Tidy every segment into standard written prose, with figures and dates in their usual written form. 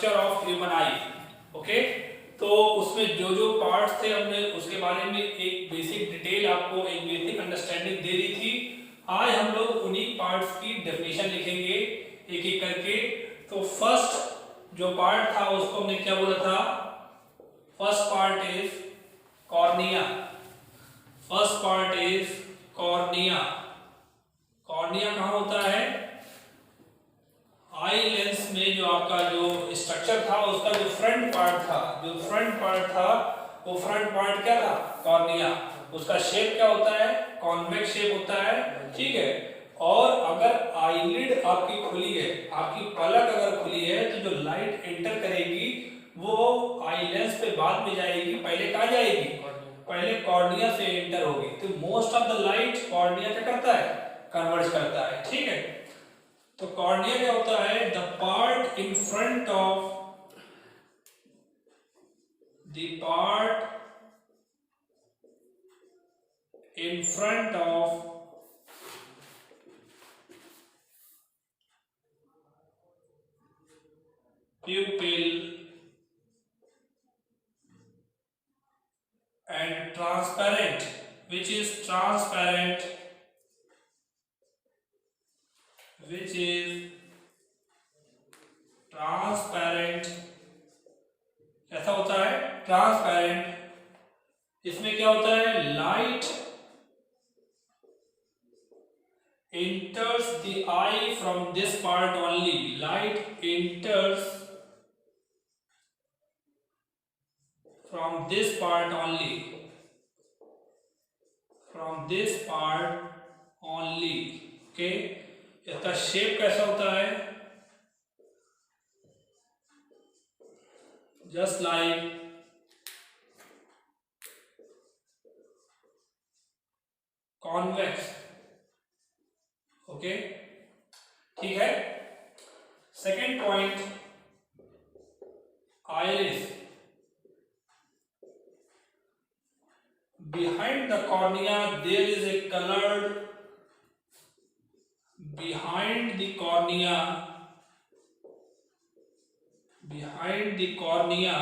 Structure of human I. Okay, तो उसमें जो जो पार्ट्स थे हमने उसके बारे में एक बेसिक डिटेल आपको, एक बेसिक अंडरस्टैंडिंग दे दी थी। आज हम लोग उन्हीं पार्ट्स की डेफिनेशन लिखेंगे एक एक करके। तो फर्स्ट जो पार्ट था उसको हमने क्या बोला था? First part is cornea. First part is cornea. Cornea कहाँ होता है? आई लेंस में जो आपका जो स्ट्रक्चर था उसका जो फ्रंट पार्ट था, जो फ्रंट पार्ट था वो फ्रंट पार्ट क्या था? कॉर्निया। उसका शेप क्या होता है? कॉन्वेक्स शेप होता है, ठीक है। और अगर आईलिड आपकी खुली है, आपकी पलक अगर खुली है, तो जो लाइट एंटर करेगी वो आई लेंस पे बाद में जाएगी, पहले कहाँ जाएगी? पहले कॉर्निया से एंटर होगी। तो most of the light cornea क्या करता है? कन्वर्ज करता है, ठीक है। तो कॉर्निया क्या होता है? The part in front of, the part in front of pupil and transparent, which is transparent, which is transparent। कैसा होता है? ट्रांसपेरेंट। इसमें क्या होता है? Light enters the eye from this part only, light enters from this part only, from this part only, okay। इसका shape कैसा होता है? जस्ट लाइक कॉन्वेक्स, ओके, ठीक है। Second point, iris. Behind the cornea there is a colored, behind the cornea, behind the cornea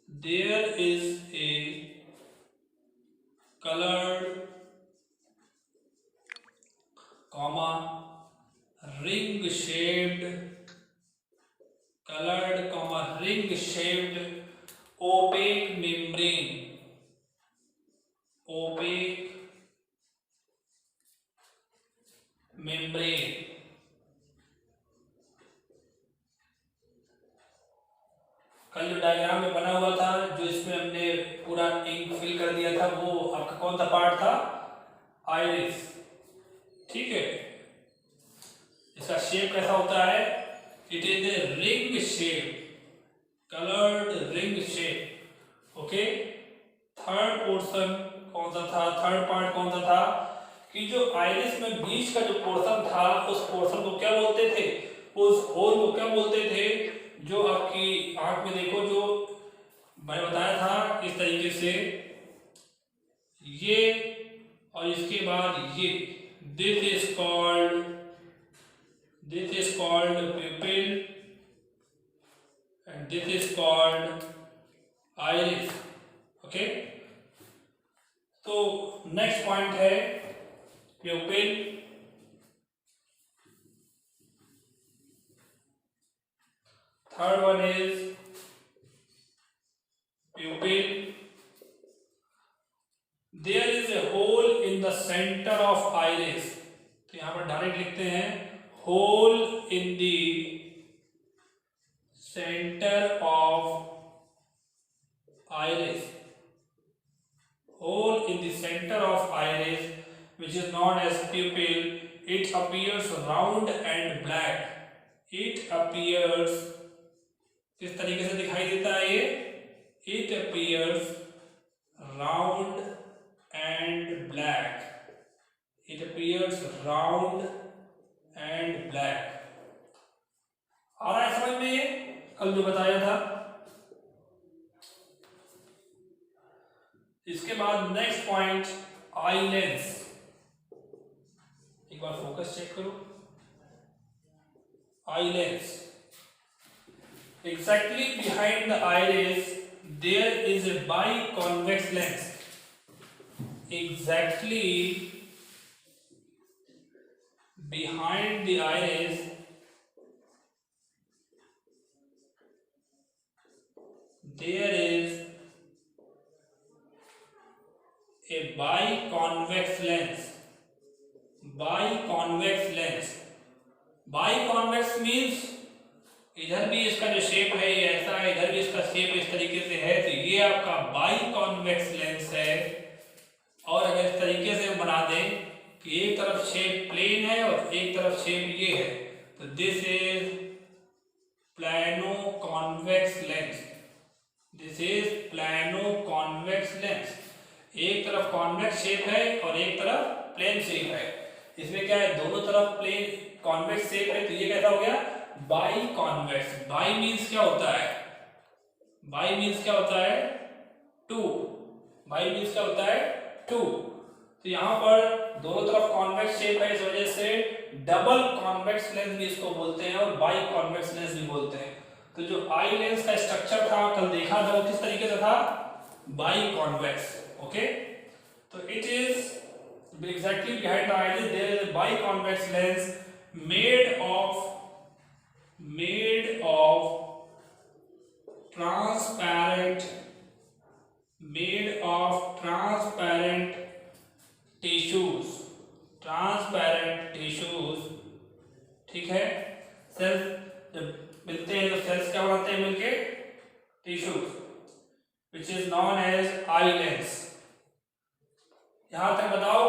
there is a colored comma ring shaped, colored comma ring shaped opaque membrane, opaque membrane। कल जो diagram में बना हुआ था, जो इसमें हमने पूरा इंक फिल कर दिया था, वो आपका कौन सा पार्ट था? आइरिस, ठीक है। इसका शेप कैसा होता है? It is a ring shape, coloured ring shape, okay. Third portion कौन सा था? थर्ड पार्ट कौन सा था? कि जो आइरिस में बीच का जो पोर्शन था, उस पोर्शन को क्या बोलते थे? उस होल को क्या बोलते थे? जो आपकी आंख में देखो, जो मैंने बताया था इस तरीके से, ये और इसके बाद ये, this is called pupil and this is called iris, okay। तो नेक्स्ट पॉइंट है pupil। Third one is pupil, there is a hole in the center of iris। तो यहां पर डायरेक्ट लिखते हैं hole in the center of iris, hole in the center of iris which is known as pupil। It appears round and black, it appears, किस तरीके से दिखाई देता है ये? It appears round and black, it appears round and black। आ रहा है समझ में ये? कल जो बताया था। इसके बाद नेक्स्ट पॉइंट, आई लेंस। एक बार फोकस चेक करो। eye lens. Exactly behind the iris there is a biconvex lens. Exactly behind the iris there is a biconvex lens. Biconvex lens. Biconvex means इधर भी इसका जो शेप है ये ऐसा है, इधर भी इसका शेप इस तरीके से है, तो ये आपका बाइकॉन्वेक्स लेंस है। और अगर इस तरीके से बना दें कि एक तरफ शेप प्लेन है और एक तरफ शेप ये है, तो this is plano convex lens. This is plano convex lens. एक तरफ कॉन्वेक्स शेप है और एक तरफ प्लेन शेप है। इसमें क्या है, दोनों तरफ प्लेन कॉन्वेक्स शेप है, तो ये कैसा हो गया, बाई कॉन्वेक्स। बाई मीन्स क्या होता है, बाई मीन्स क्या होता है, टू। बाई मीन्स क्या होता है, टू। तो यहाँ पर दोनों तरफ कॉन्वेक्स शेप है, इस वजह से डबल कॉन्वेक्स लेंस भी इसको बोलते हैं और बाई कॉन्वेक्स लेंस भी बोलते हैं। तो जो आई लेंस का स्ट्रक्चर था कल देखा था, वो किस तरीके से था, बाई कॉन्वेक्स। ओके, तो it is exactly behind the eyes there is a biconvex lens made of transparent tissues, ठीक है। सेल्स जब मिलते हैं तो सेल्स क्या बनाते हैं मिलके, tissues, which is known as eye lens. यहां तक बताओ,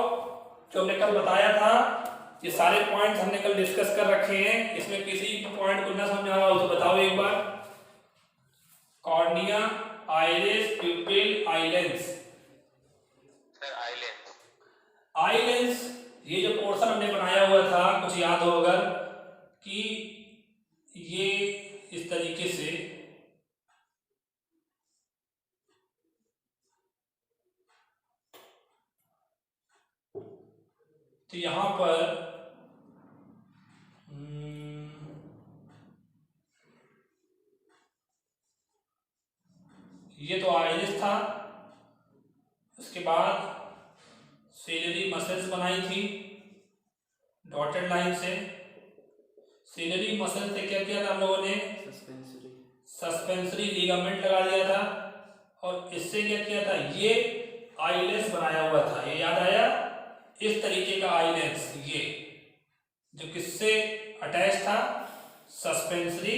जो हमने कल बताया था, ये सारे पॉइंट्स हमने कल डिस्कस कर रखे हैं। इसमें किसी पॉइंट को ना समझ आ रहा हो तो बताओ एक बार। Cornea, iris, pupil, eye lens. Sir eye lens. Eye lens, ये जो पोर्शन हमने बनाया हुआ था, कुछ याद हो अगर, कि ये इस तरीके से तो यहां पर ये तो आइरिस था, उसके बाद सेलरी मसल्स बनाई थी डॉटेड लाइन से। सेलरी मसल से क्या किया था हम लोगों ने, सस्पेंसरी लिगामेंट लगा दिया था, और इससे क्या किया था, ये आई लेंस बनाया हुआ था। ये याद आया, इस तरीके का आई लेंस, ये जो किससे अटैच था, सस्पेंसरी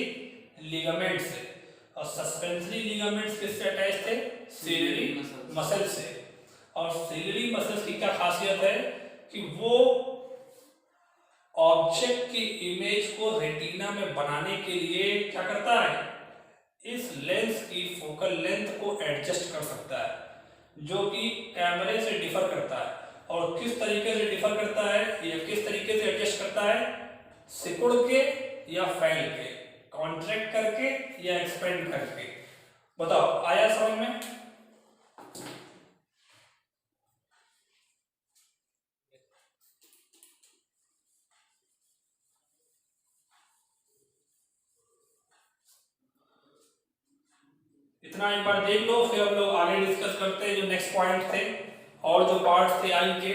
लिगामेंट से। और सस्पेंसरी लिगामेंट्स किससे अटैच थे, सेलरी मसल से। और सेलरी मसल्स की क्या खासियत है कि वो ऑब्जेक्ट की इमेज को रेटिना में बनाने के लिए क्या करता है, इस लेंस की फोकल लेंथ को एडजस्ट कर सकता है, जो कि कैमरे से डिफर करता है। और किस तरीके से डिफर करता है या किस तरीके से एडजस्ट करता है, सिकुड़ के या फैल के, कॉन्ट्रैक्ट करके या एक्सपेंड करके। बताओ, आया समझ में? इतना एक बार देख लो, फिर हम लोग आगे डिस्कस करते हैं जो नेक्स्ट पॉइंट थे और जो पार्ट थे आई के।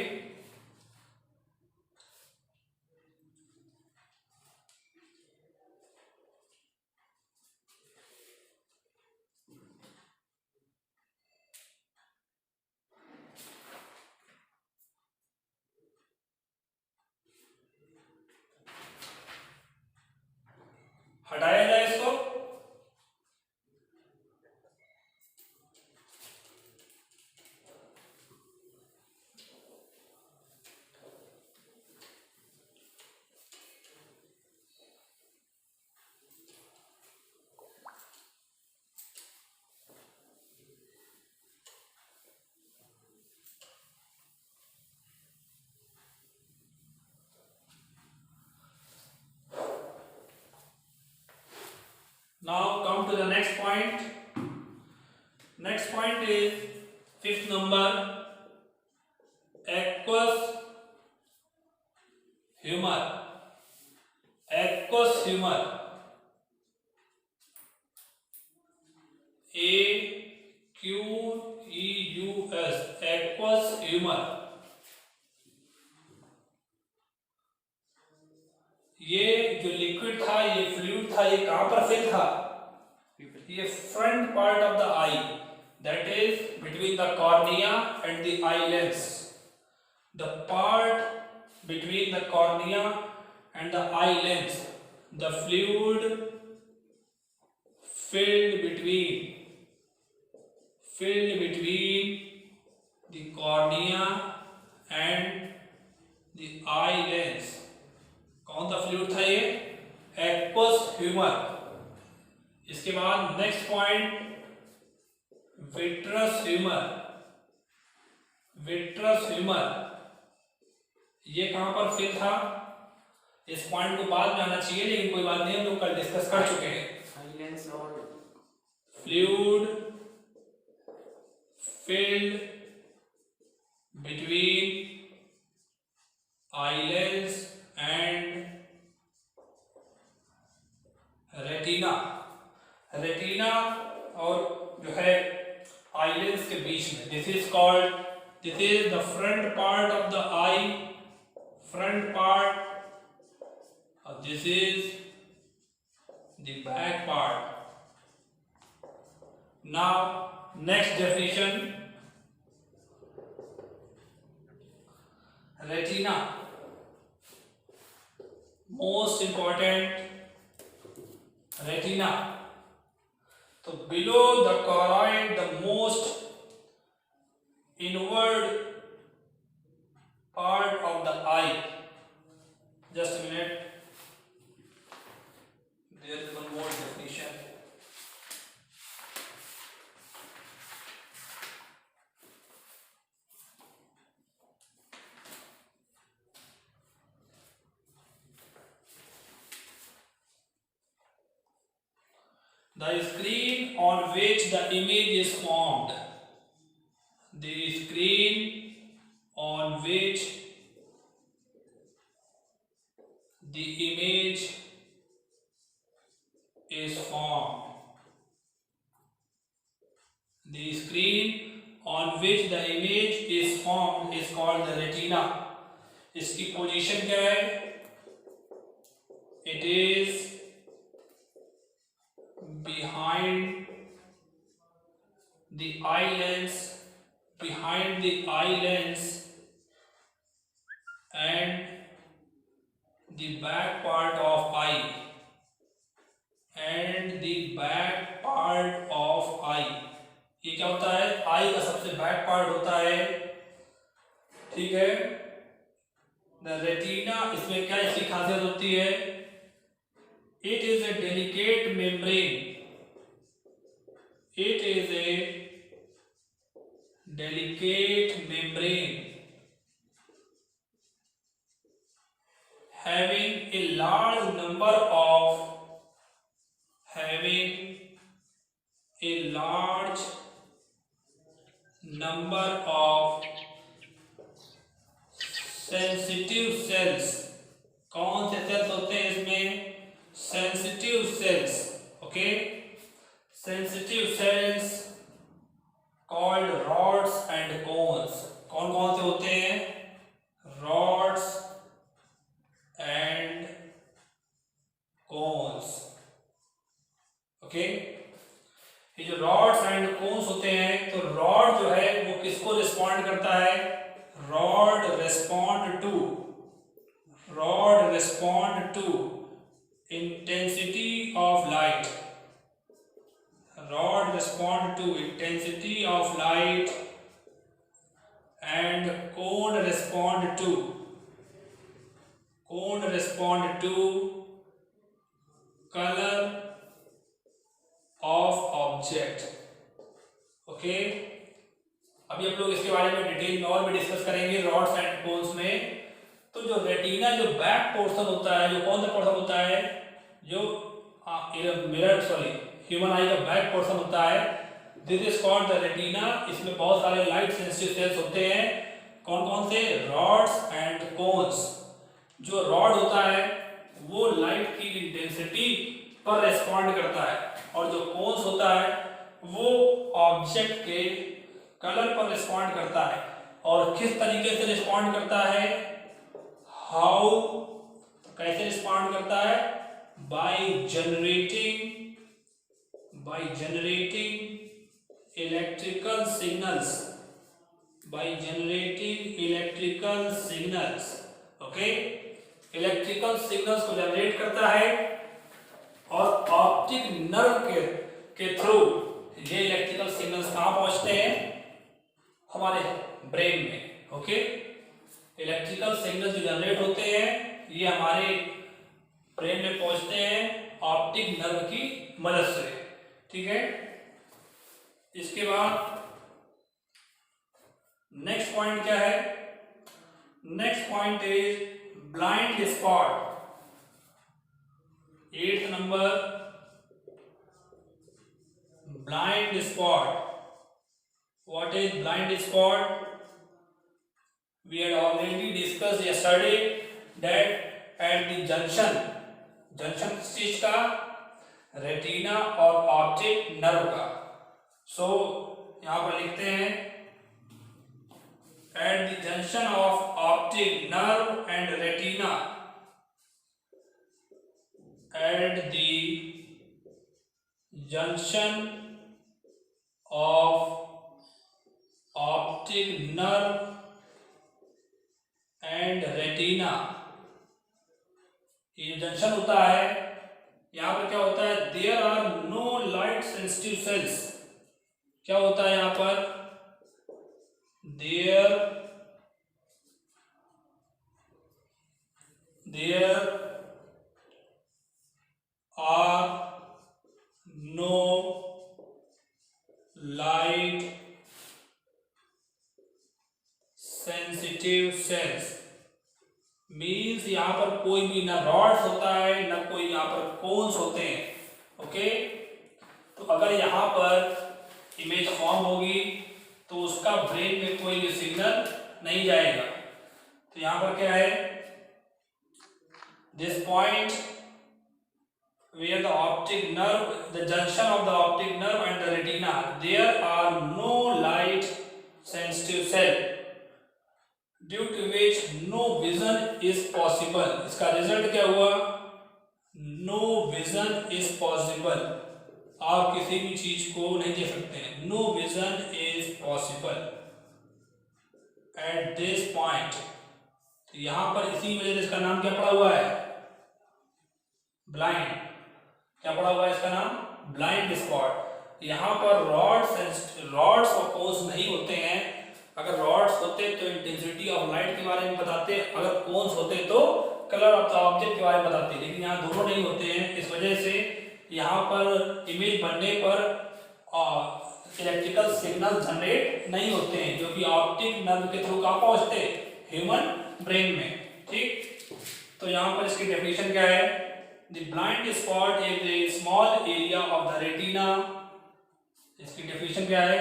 हटाया जाए इसको। Now come to the next point. Next point is fifth number, aqueous humor. Aqueous humour, AQEUS, aqueous humour. ये जो लिक्विड था, ये फ्लूइड था, ये कहां पर फिल था? ये front part of the I, that is between the cornea and the eye lens. The part between the cornea and the eye lens, the fluid filled between the cornea and the eye lens। कौन सा fluid था ये? Aqueous humour. इसके बाद next point, vitreous humour. Vitreous humour ये कहां पर fill था? इस पॉइंट को बाद में आना चाहिए, लेकिन कोई बात नहीं, हम लोग कल डिस्कस कर चुके हैं। Fluid filled between eye lens and retina. Retina और जो है आई लेंस के बीच में, this is the front part of the I, front part, this is the back part। Now next definition, retina, most important, retina। तो below the choroid, the most inward part of the eye, just a minute, there is one more definition। The screen on which the image is formed, the screen on which the image is formed, the screen on which the image is formed is called the retina। इसकी position क्या है? It is behind the eye lens, behind the eye lens and the back part of eye, and the back part of eye। ये क्या होता है? आई का सबसे back part होता है, ठीक है। द रेटिना, इसमें क्या इसकी खासियत होती है? It is a delicate membrane, it is a delicate membrane having a large number of sensitive cells। कौन से सेल्स होते हैं इसमें? Sensitive sales, okay. Sensitive cells called rods and cones। कौन कौन से होते हैं? rods and cones, okay. ये जो rods and cones होते हैं, तो rod जो है वो किसको रिस्पॉन्ड करता है? rod respond to intensity of light, rod respond to intensity of light and cone respond to color of object, okay. अभी हम लोग इसके बारे में डिटेल में और भी डिस्कस करेंगे रॉड्स एंड कोन्स में। तो जो रेटिना जो बैक पोर्शन होता है, जो कौन सा पोर्शन होता है? जो ह्यूमन आई का बैक पोर्शन होता है, this is called the retina. इसमें बहुत सारे लाइट सेंसिटिव सेल्स होते हैं। कौन कौन से? Rods and cones. जो रॉड होता है वो लाइट की इंटेंसिटी पर रेस्पॉन्ड करता है, और जो कोन्स होता है वो ऑब्जेक्ट के कलर पर रिस्पॉन्ड करता है। और किस तरीके से रिस्पॉन्ड करता है, हाउ, कैसे रिस्पॉन्ड करता है, by generating electrical signals, okay, electrical signals को जनरेट करता है और ऑप्टिक नर्व के थ्रू ये इलेक्ट्रिकल सिग्नल्स कहाँ पहुंचते हैं, हमारे ब्रेन में। ओके, इलेक्ट्रिकल सिग्नल्स जो जनरेट होते हैं ये हमारे ब्रेन में पहुंचते हैं ऑप्टिक नर्व की मदद से। ठीक है, इसके बाद नेक्स्ट पॉइंट क्या है, next point is blind spot. 8th number, blind spot. What is blind spot? We had already discussed yesterday that at the junction किस चीज का, रेटिना और ऑप्टिक नर्व का। सो यहां पर लिखते हैं at the junction of optic nerve and retina, at the junction of optic nerve and retina, ये जंक्शन होता है, यहाँ पर क्या होता है, there are no light sensitive cells. क्या होता है यहाँ पर, there are no light sensitive cells. Means यहाँ पर कोई भी ना रॉड्स होता है ना कोई यहाँ पर कोन्स होते हैं। ओके, तो अगर यहाँ पर इमेज फॉर्म होगी तो उसका ब्रेन में कोई भी सिग्नल नहीं जाएगा। तो यहाँ पर क्या है, this point where the optic nerve, the junction of the optic nerve and the retina, there are no light sensitive cell, due to which no vision is possible। इसका रिजल्ट क्या हुआ, no vision is possible, आप किसी भी चीज को नहीं देख सकते हैं। no vision is possible at this point। तो यहाँ पर इसी वजह से इसका नाम क्या पड़ा हुआ है, ब्लाइंड। क्या पड़ा हुआ है इसका नाम, ब्लाइंड स्पॉट। यहाँ पर रॉड्स और कोन्स नहीं होते हैं। अगर रॉड्स होते तो इंटेंसिटी ऑफ लाइट के बारे में बताते, अगर कोन्स होते तो कलर ऑफ द ऑब्जेक्ट के बारे में बताते, लेकिन यहाँ दोनों नहीं होते हैं। इस वजह से यहाँ पर इमेज बनने पर इलेक्ट्रिकल सिग्नल जनरेट नहीं होते हैं, जो कि ऑप्टिक नर्व के थ्रू कहाँ पहुँचते, ह्यूमन ब्रेन में। ठीक, तो यहाँ पर इसकी डेफिनेशन क्या है, The blind spot is a small area of the retina। इसकी डेफिनेशन क्या है,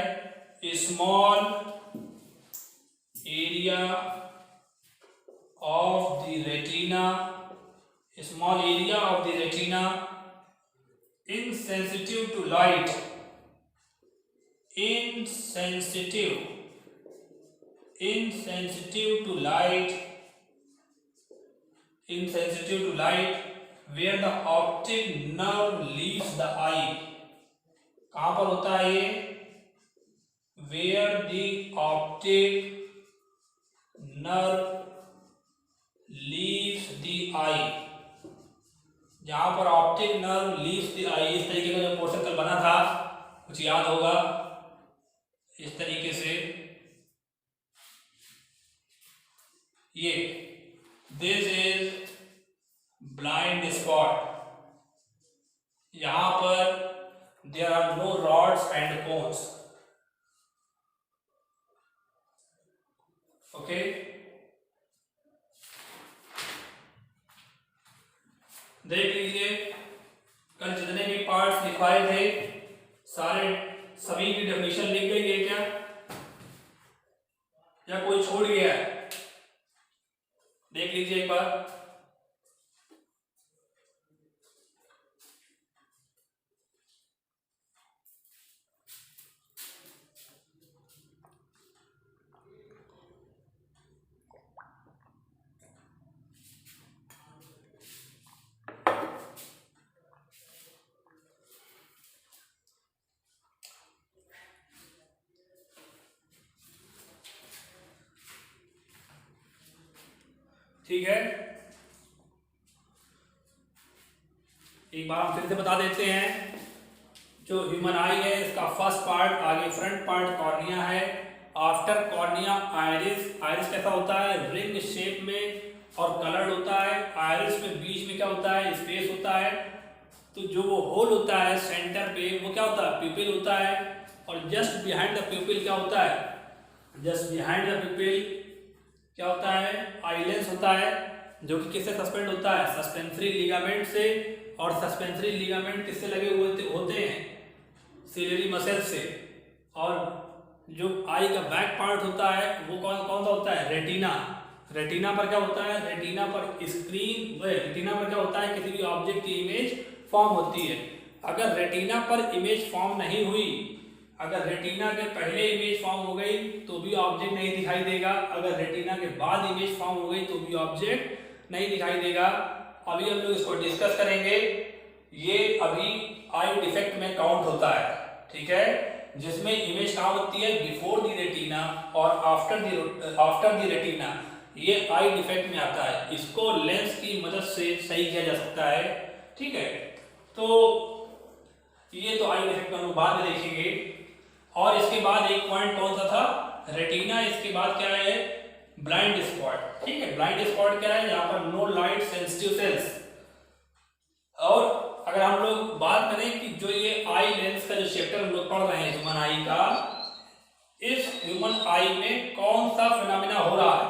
a small area of the retina, a small area of the retina insensitive to light, insensitive to light where the optic nerve leaves the eye। कहाँ पर होता है ये, where the optic nerve leaves the eye, जहाँ पर optic nerve leaves the eye। इस तरीके का जो पोर्शन कल बना था कुछ याद होगा, इस तरीके से ये दिस इज ब्लाइंड स्पॉट। यहां पर there are no rods and cones. Okay, देख लीजिए कल जितने भी पार्ट्स लिखवाए थे सभी की डेफिनेशन लिख गई है क्या, या कोई छोड़ गया है, देख लीजिए एक बार। ठीक है, एक बार हम फिर से बता देते हैं। जो ह्यूमन आई है इसका फर्स्ट पार्ट आगे फ्रंट पार्ट कॉर्निया है, आफ्टर कॉर्निया आइरिस। आइरिस कैसा होता है, रिंग शेप में और कलर्ड होता है। आइरिस में बीच में क्या होता है, स्पेस होता है। तो जो वो होल होता है सेंटर पे वो क्या होता है, प्यूपिल होता है। और जस्ट बिहाइंड द प्यूपिल क्या होता है, जस्ट बिहाइंड द प्यूपिल क्या होता है, आईलेंस होता है, जो कि किससे सस्पेंड होता है, सस्पेंसरी लिगामेंट से। और सस्पेंसरी लिगामेंट किससे लगे हुए होते हैं, सिलियरी मसल से। और जो आई का बैक पार्ट होता है वो कौन कौन सा होता है, रेटिना। रेटिना पर क्या होता है, रेटिना पर स्क्रीन, रेटिना पर क्या होता है, किसी भी ऑब्जेक्ट की इमेज फॉर्म होती है। अगर रेटिना पर इमेज फॉर्म नहीं हुई, अगर रेटिना के पहले इमेज फॉर्म हो गई तो भी ऑब्जेक्ट नहीं दिखाई देगा, अगर रेटिना के बाद इमेज फॉर्म हो गई तो भी ऑब्जेक्ट नहीं दिखाई देगा। अभी हम लोग इसको डिस्कस करेंगे। ये अभी आई डिफेक्ट में काउंट होता है, ठीक है, जिसमें इमेज कहाँ होती है, बिफोर द रेटिना और आफ्टर द रेटिना। ये आई डिफेक्ट में आता है, इसको लेंस की मदद से सही किया जा सकता है, ठीक है। तो ये तो आई डिफेक्ट हम लोग बाद में देखेंगे। और इसके बाद एक पॉइंट कौन सा था, रेटिना। इसके बाद क्या है, ब्लाइंड स्पॉट, ठीक है। ब्लाइंड स्पॉट क्या है, यहाँ पर नो लाइट सेंसिटिव सेल्स। और अगर हम लोग बात करें कि जो ये आई लेंस का जो चैप्टर हम लोग पढ़ रहे हैं ह्यूमन आई का, इस ह्यूमन आई में कौन सा फिनोमेना हो रहा है,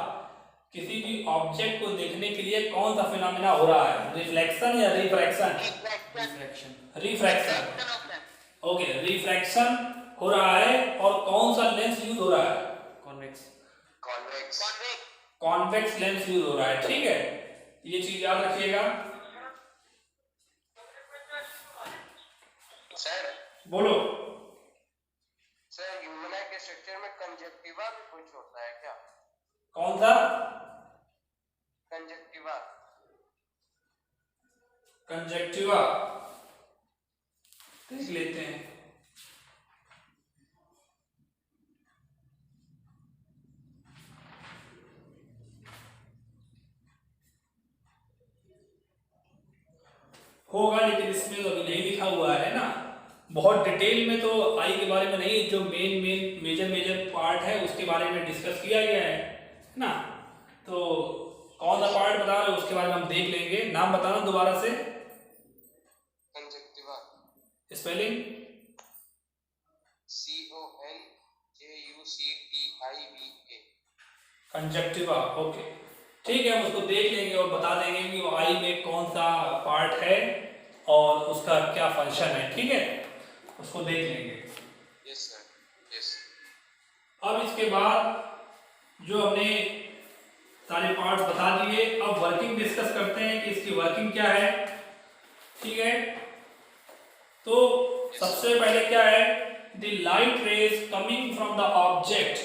किसी भी ऑब्जेक्ट को देखने के लिए कौन सा फिनोमेना हो रहा है, रिफ्लेक्शन या रिफ्रैक्शन, रिफ्रैक्शन, ओके, रिफ्रैक्शन हो रहा है। और कौन सा लेंस यूज हो रहा है, convex, convex, convex lens use हो रहा है, ठीक है। ये चीज याद रखिएगा। सर बोलो। सर ह्यूमन आई के स्ट्रक्चर में कंजक्टिवा भी कुछ होता है क्या, कौन सा, कंजक्टिवा, कंजक्टिवा देख लेते हैं। होगा, लेकिन इसमें तो अभी नहीं लिखा हुआ है ना, बहुत डिटेल में तो आई के बारे में नहीं, जो मेजर पार्ट है उसके बारे में डिस्कस किया गया है ना। तो कौन सा पार्ट बता रहे हो उसके बारे में हम देख लेंगे। नाम बताना दोबारा से, conjunctiva, spelling CONJUCTIVA, conjunctiva, okay, ठीक है। हम उसको देख लेंगे और बता देंगे कि वो आई में कौन सा पार्ट है और उसका क्या फंक्शन है, ठीक है, उसको देख लेंगे। Yes sir, yes. अब इसके बाद जो हमने सारे पार्ट्स बता दिए, अब वर्किंग डिस्कस करते हैं कि इसकी वर्किंग क्या है, ठीक है। तो सबसे पहले क्या है, the light rays coming from the object.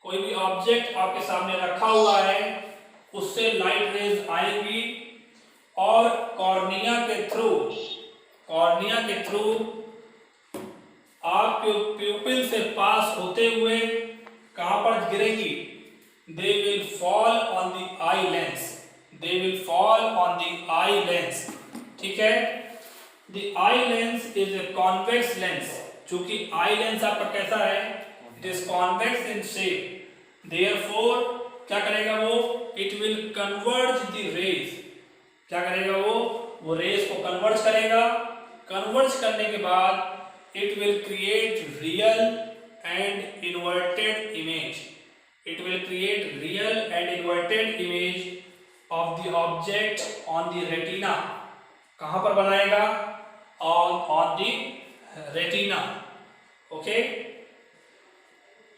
कोई भी ऑब्जेक्ट आपके सामने रखा हुआ है, उससे लाइट रेज आएगी और कॉर्निया के थ्रू आपके प्यूपिल से पास होते हुए कहां पर गिरेगी, they will fall on the eye lens, they will fall on the eye lens, ठीक है। the eye lens is a convex lens, चूंकि eye lens आपका कैसा है, it is convex in shape, therefore क्या करेगा वो, it will converge the rays, क्या करेगा वो रेज को कन्वर्ज करेगा। कन्वर्ज करने के बाद it will create real and inverted image, it will create real and inverted image of the object on the retina। कहां पर बनाएगा, on the retina, okay।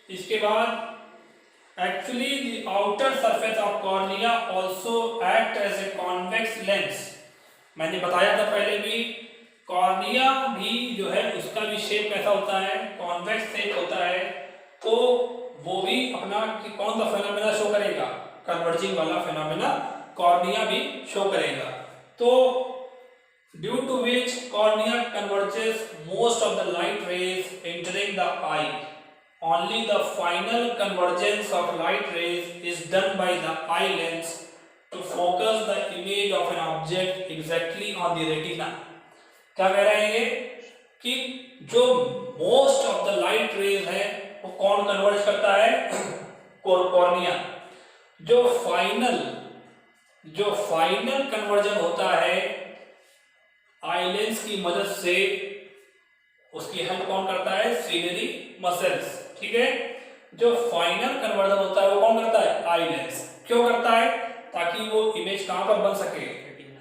इसके बाद actually the outer surface of cornea also act as a convex lens। मैंने बताया था पहले भी, कॉर्निया भी जो है उसका भी शेप कैसा होता है, कॉन्वेक्स शेप होता है। तो वो भी अपना कि कौन सा फेनोमेना शो करेगा, कन्वर्जिंग वाला फेनोमेना कॉर्निया भी शो करेगा। तो due to which cornea converges most of the light rays entering the eye, only the final convergence of light rays is done by the eye lens to focus the image of an object exactly on the retina. क्या कह रहे हैं ये कि जो most of the light raise है वो कौन कन्वर्ज करता है? कॉर्निया। जो फाइनल कन्वर्जन होता है आई लेंस की मदद से, उसकी हेल्प कौन करता है? Ciliary muscles. ठीक है, जो फाइनल कन्वर्जन होता है वो कौन करता है? Eye lens. क्यों करता है? ताकि वो इमेज कहां पर बन सके?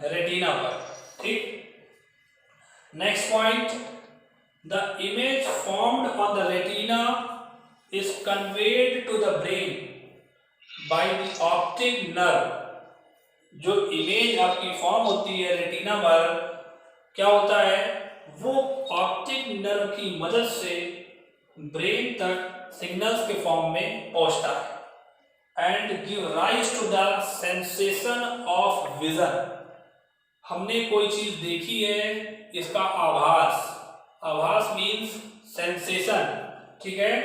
रेटिना पर। ठीक। Next point, the image formed on the retina is conveyed to the brain by the optic nerve. जो इमेज आपकी फॉर्म होती है रेटिना पर, क्या होता है? वो ऑप्टिक नर्व की मदद से ब्रेन तक सिग्नल्स के फॉर्म में पहुंचता है and give rise to the sensation of vision. हमने कोई चीज देखी है, इसका आभास मीन्स सेंसेशन। ठीक है,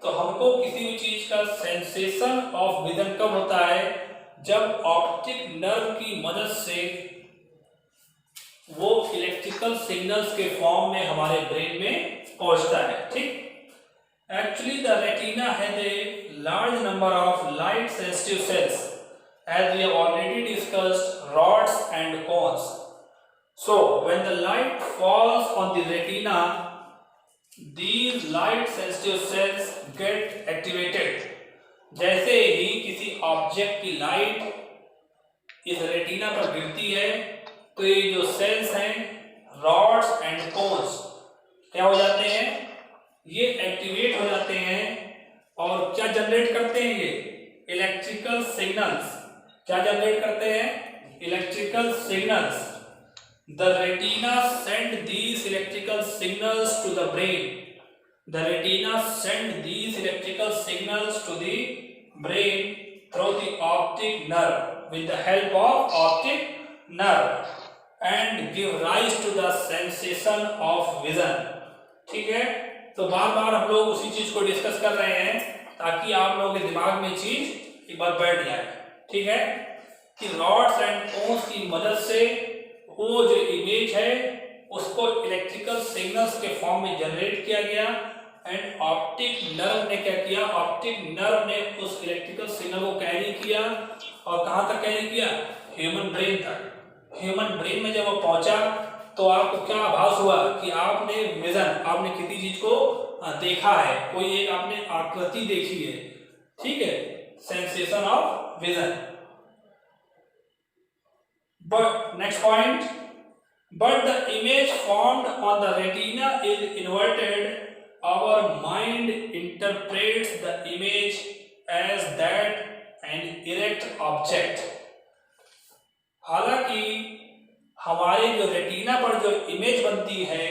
तो हमको किसी भी चीज का सेंसेशन ऑफ विजन कब होता है? जब ऑप्टिक नर्व की मदद से वो इलेक्ट्रिकल सिग्नल्स के फॉर्म में हमारे ब्रेन में पहुंचता है। ठीक। Actually the retina has a large number of light sensitive sales as we have already discussed rods and cones. So when the light falls on the retina, these light sensitive cells get activated. जैसे ही किसी object की light इस retina पर गिरती है तो ये जो सेल्स हैं रॉड्स एंड कोन्स क्या हो जाते हैं? ये एक्टिवेट हो जाते हैं और क्या जनरेट करते हैं? ये इलेक्ट्रिकल सिग्नल्स। क्या जनरेट करते हैं? Electrical signals. The retina send these electrical signals to the brain. The retina send these electrical signals to the brain through the optic nerve with the help of optic nerve and give rise to the sensation of vision. ठीक है, तो बार बार हम लोग उसी चीज को discuss कर रहे हैं ताकि आप लोगों के दिमाग में चीज एक बार बैठ जाए। ठीक है, कि रॉड्स एंड कोन्स की मदद से वो जो इमेज है उसको इलेक्ट्रिकल सिग्नल्स के फॉर्म में जनरेट किया गया एंड ऑप्टिक नर्व ने क्या किया? ऑप्टिक नर्व ने उस इलेक्ट्रिकल सिग्नल को कैरी किया और कहां तक कैरी किया? ह्यूमन ब्रेन तक। ह्यूमन ब्रेन में जब वो पहुंचा तो आपको क्या आभास हुआ कि आपने विजन, आपने किसी चीज को देखा है, कोई एक आपने आकृति देखी है। ठीक है, sensation of vision. But next point, but the image formed on the retina is inverted. Our mind interprets the image as that an erect object. हालांकि हमारे जो रेटिना पर जो इमेज बनती है,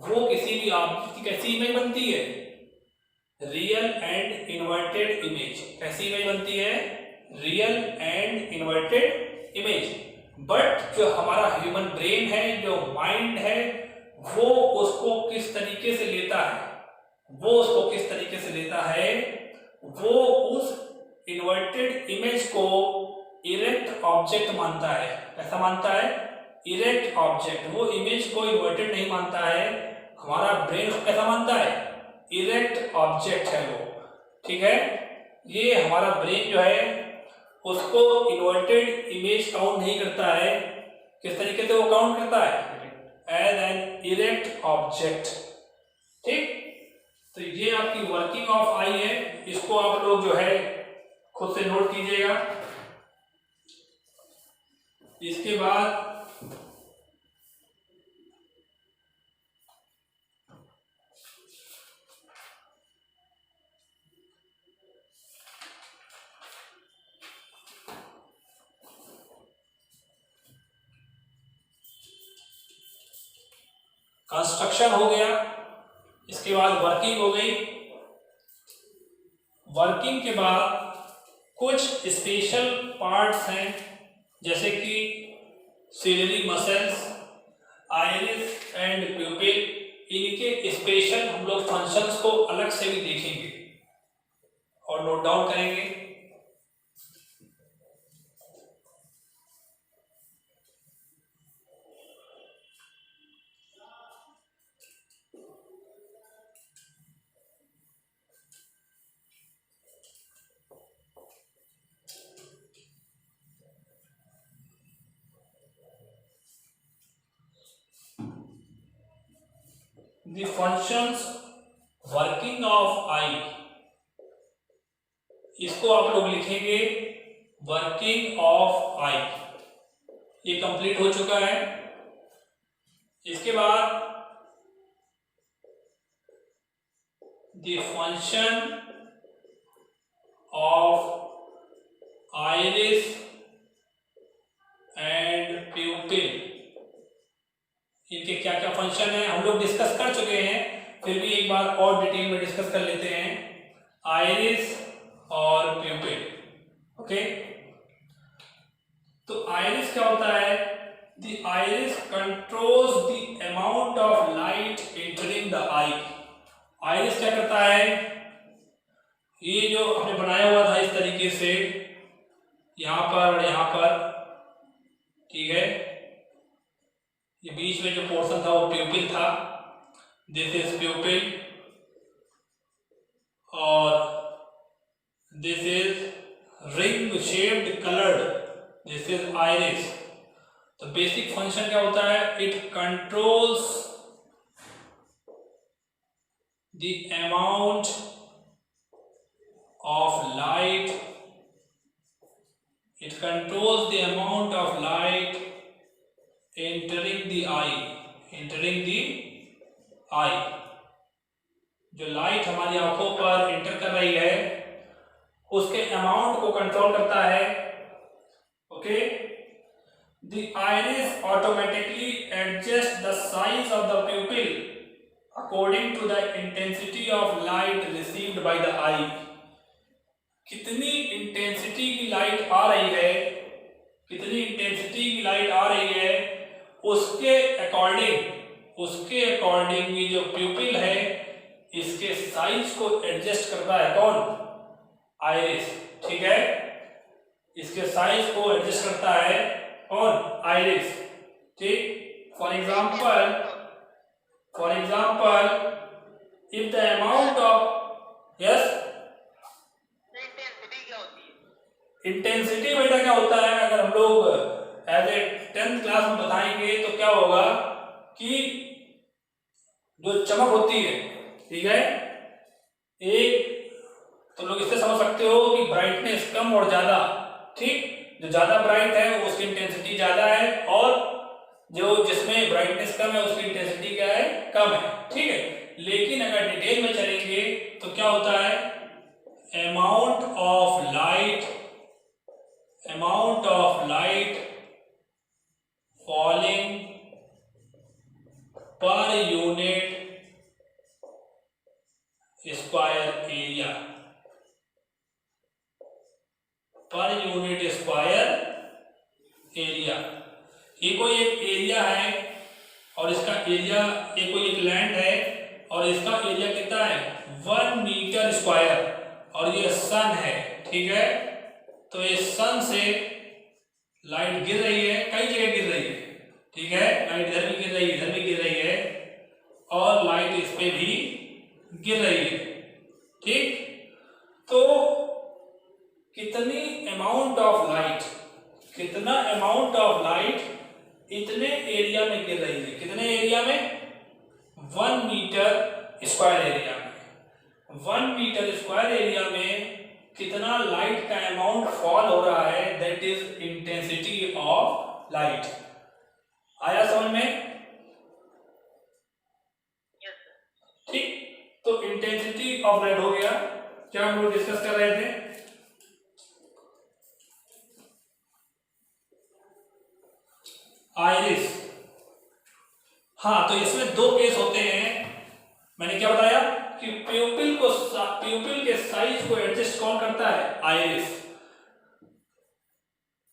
वो किसी भी ऑब्जेक्ट की कैसी इमेज बनती है? Real and inverted image. कैसी इमेज बनती है? Real and inverted image. But जो हमारा ह्यूमन ब्रेन है, जो माइंड है, वो उसको किस तरीके से लेता है? वो उस इन्वर्टेड इमेज को इरेक्ट ऑब्जेक्ट मानता है। कैसा मानता है? Erect object. वो इमेज को इन्वर्टेड नहीं मानता है, हमारा ब्रेन उसको कैसा मानता है? इरेक्ट ऑब्जेक्ट है वो। ठीक है, ये हमारा ब्रेन जो है उसको इन्वर्टेड इमेज काउंट नहीं करता है। किस तरीके से वो काउंट करता है? As an erect object. ठीक, तो ये आपकी वर्किंग ऑफ आई है, इसको आप लोग जो है खुद से नोट कीजिएगा। इसके बाद कंस्ट्रक्शन हो गया, इसके बाद वर्किंग हो गई। वर्किंग के बाद कुछ स्पेशल पार्ट्स हैं जैसे कि सिलियरी मसल्स, आइरिस एंड प्यूपिल। इनके स्पेशल हम लोग फंक्शंस को अलग से भी देखेंगे और और नोट डाउन करेंगे। The functions working of I, इसको आप लोग लिखेंगे वर्किंग ऑफ आई। ये कंप्लीट हो चुका है। इसके बाद the function of iris and प्यूपिल, इनके क्या क्या फंक्शन है हम लोग डिस्कस कर चुके हैं, फिर भी एक बार और डिटेल में डिस्कस कर लेते हैं। आइरिस और प्यूपिल, ओके। तो आइरिस क्या होता है? The iris controls the amount of light entering the I. Iris क्या करता है? ये जो हमने बनाया हुआ था इस तरीके से, यहां पर और यहां पर, ठीक है, ये बीच में जो पोर्शन था वो प्यूपिल था, दिस इज प्यूपिल, और this is ring shaped coloured, this is iris. तो बेसिक फंक्शन क्या होता है? It controls the amount of light, it controls the amount of light entering the eye, entering the eye। जो light हमारी आंखों पर enter कर रही है उसके अमाउंट को कंट्रोल करता है, okay. The iris automatically adjust the size of the pupil according to the intensity of light received by the eye. कितनी इंटेंसिटी की लाइट आ रही है, कितनी इंटेंसिटी की लाइट आ रही है, उसके अकॉर्डिंग ये जो प्यूपिल है इसके साइज को एडजस्ट करता है कौन? आइरिस, ठीक है। इसके साइज को एडजस्ट करता है कौन? आइरिस, ठीक। For example if the amount of, yes, intensity क्या होती है? इंटेंसिटी बेटा क्या होता है, अगर हम लोग एज ए 10th क्लास में बताएंगे तो क्या होगा कि जो चमक होती है, ठीक है, एक तो लोग इससे समझ सकते हो कि ब्राइटनेस कम और ज्यादा, ठीक। जो ज्यादा ब्राइट है उसकी इंटेंसिटी ज्यादा है, और जो जिसमें ब्राइटनेस कम है उसकी इंटेंसिटी क्या है? कम है, ठीक है। लेकिन अगर डिटेल में चलेंगे तो क्या होता है? Amount of light falling per unit square area, per unit square area. ये कोई एक एरिया है और इसका एरिया, ये कोई एक लैंड है और इसका एरिया कितना है? 1 मीटर स्क्वायर, और ये सन है, ठीक है। तो ये सन से लाइट गिर रही है, कई जगह गिर रही है, ठीक है। लाइट इधर भी गिर रही है, इधर भी गिर रही है, और लाइट इस पे भी गिर रही है, ठीक। तो कितनी अमाउंट ऑफ लाइट, कितना अमाउंट ऑफ लाइट इतने एरिया में गिर रही है? कितने एरिया में? 1 मीटर स्क्वायर एरिया में। 1 मीटर स्क्वायर एरिया में कितना लाइट का अमाउंट फॉल हो रहा है, that is intensity of light. आया समझ में? ठीक। तो इंटेंसिटी ऑफ लाइट हो गया। क्या हम लोग डिस्कस कर रहे थे? आइरिस। हाँ, तो इसमें 2 केस होते हैं। मैंने क्या बताया कि प्यूपिल के साइज को एडजस्ट कौन करता है? आइरिस।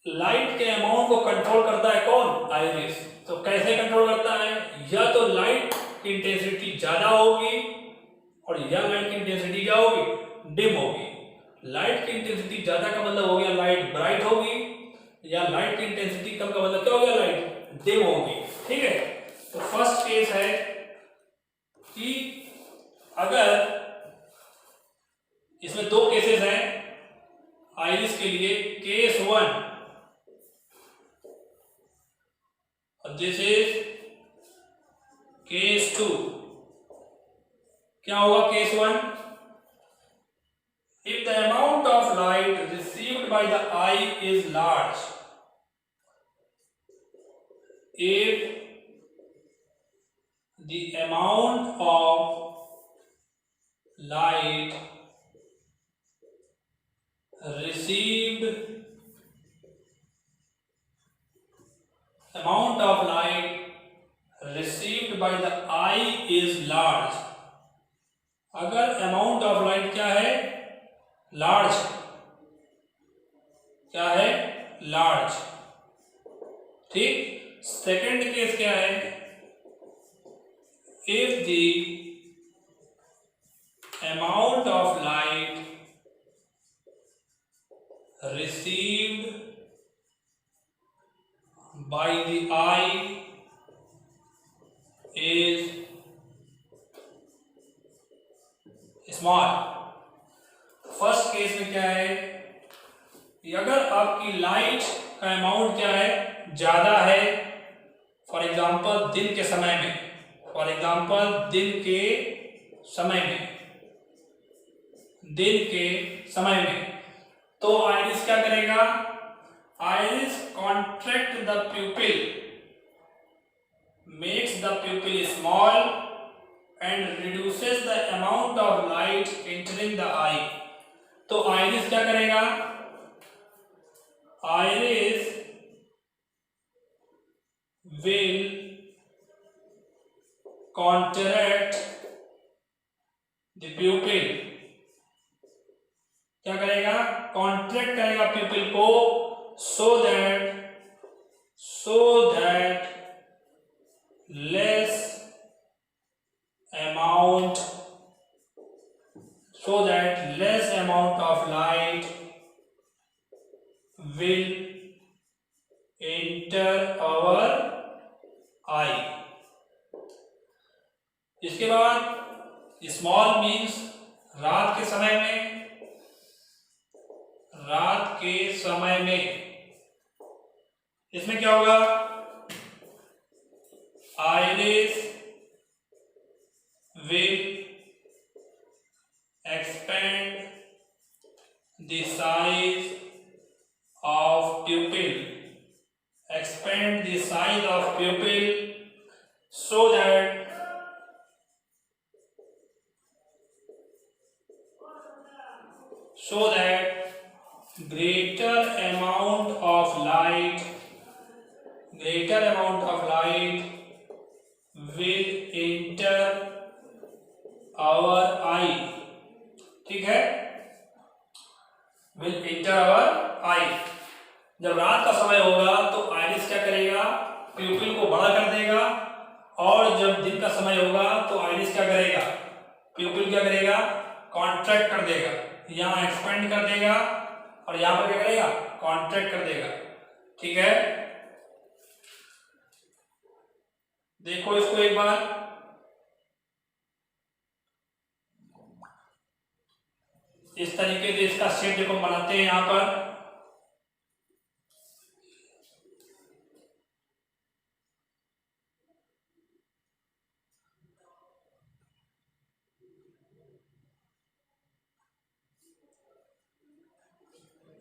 लाइट के अमाउंट को कंट्रोल करता है कौन? आइरिस। तो कैसे कंट्रोल करता है? या तो लाइट की इंटेंसिटी ज्यादा होगी और या लाइट की इंटेंसिटी क्या होगी? डिम होगी। लाइट की इंटेंसिटी ज्यादा का मतलब हो गया लाइट ब्राइट होगी, या लाइट की इंटेंसिटी कम का मतलब क्या हो गया लाइट डिम होगी। ठीक है, तो फर्स्ट केस है कि अगर इसमें दो केसेस हैं आइरिस के लिए, केस 1 और दिस इज केस 2। क्या होगा case 1? If the amount of light received by the eye is large, if the amount of light received by the eye is large, अगर amount of light क्या है large, क्या है large. ठीक, second case क्या है? If the amount of light received by the I is small. First case में क्या है कि अगर आपकी लाइट का अमाउंट क्या है ज्यादा है, फॉर एग्जांपल दिन के समय में, तो आइरिस क्या करेगा? Iris contract the pupil, makes the pupil small and reduces the amount of light entering the eye. तो आइरिस क्या करेगा? Iris will contract the pupil, क्या करेगा? कॉन्ट्रैक्ट करेगा प्यूपिल को, so that less amount of light will enter our eye। इसके बाद small means रात के समय में इसमें क्या होगा? Iris will expand the size of pupil, so that greater amount of light will enter our eye। ठीक है, will enter our eye। जब रात का समय होगा तो आइरिस क्या करेगा? प्यूपिल को बड़ा कर देगा, और जब दिन का समय होगा तो आइरिस क्या करेगा? प्यूपिल क्या करेगा? कॉन्ट्रैक्ट कर देगा, यहाँ एक्सपेंड कर देगा और यहाँ पर क्या करेगा? कॉन्ट्रैक्ट कर देगा। ठीक है, देखो इसको एक बार, इस तरीके से इसका शेप देखो बनाते हैं यहां पर।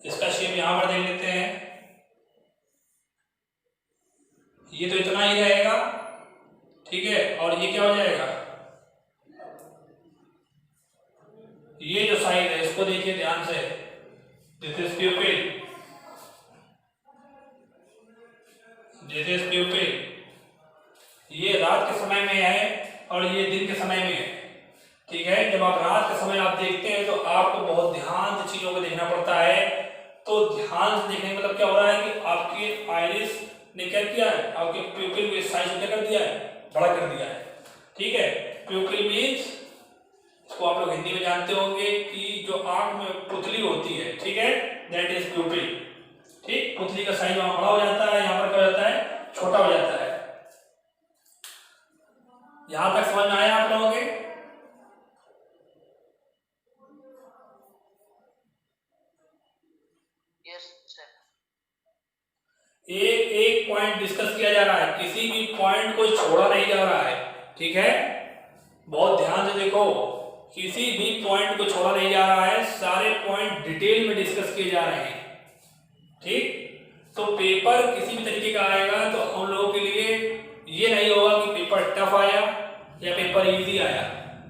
इसका शेप यहां पर देख लेते हैं, ये तो इतना ही रहेगा। ठीक है, और ये क्या हो जाएगा? ये जो साइड है इसको देखिए ध्यान से, दिस इज प्यूपिल, ये रात के समय में है और ये दिन के समय में है। ठीक है, जब आप रात के समय आप देखते हैं तो आपको बहुत ध्यान से चीजों को देखना पड़ता है। तो ध्यान से देखने का मतलब क्या हो रहा है कि आपके आइरिस ने क्या किया है? आपके प्यूपिल को साइज क्या कर दिया है? बड़ा कर दिया है। ठीक है, प्यूपिल मीन्स इसको आप लोग हिंदी में जानते होंगे कि जो आंख में पुतली होती है, ठीक है, दैट इज प्यूपिल। ठीक, पुतली का साइज वहां बड़ा हो जाता है, यहाँ पर क्या हो जाता है, छोटा हो जाता है। यहां तक समझ में आया आप लोगों के? Yes sir. एक एक पॉइंट डिस्कस किया जा रहा है, किसी भी पॉइंट को छोड़ा नहीं जा रहा है, ठीक है, बहुत ध्यान से देखो, किसी भी पॉइंट को छोड़ा नहीं जा रहा है, सारे पॉइंट डिटेल में डिस्कस किए जा रहे हैं। ठीक, तो पेपर किसी भी तरीके का आएगा तो हम लोगों के लिए ये नहीं होगा कि पेपर टफ आया या पेपर इजी आया,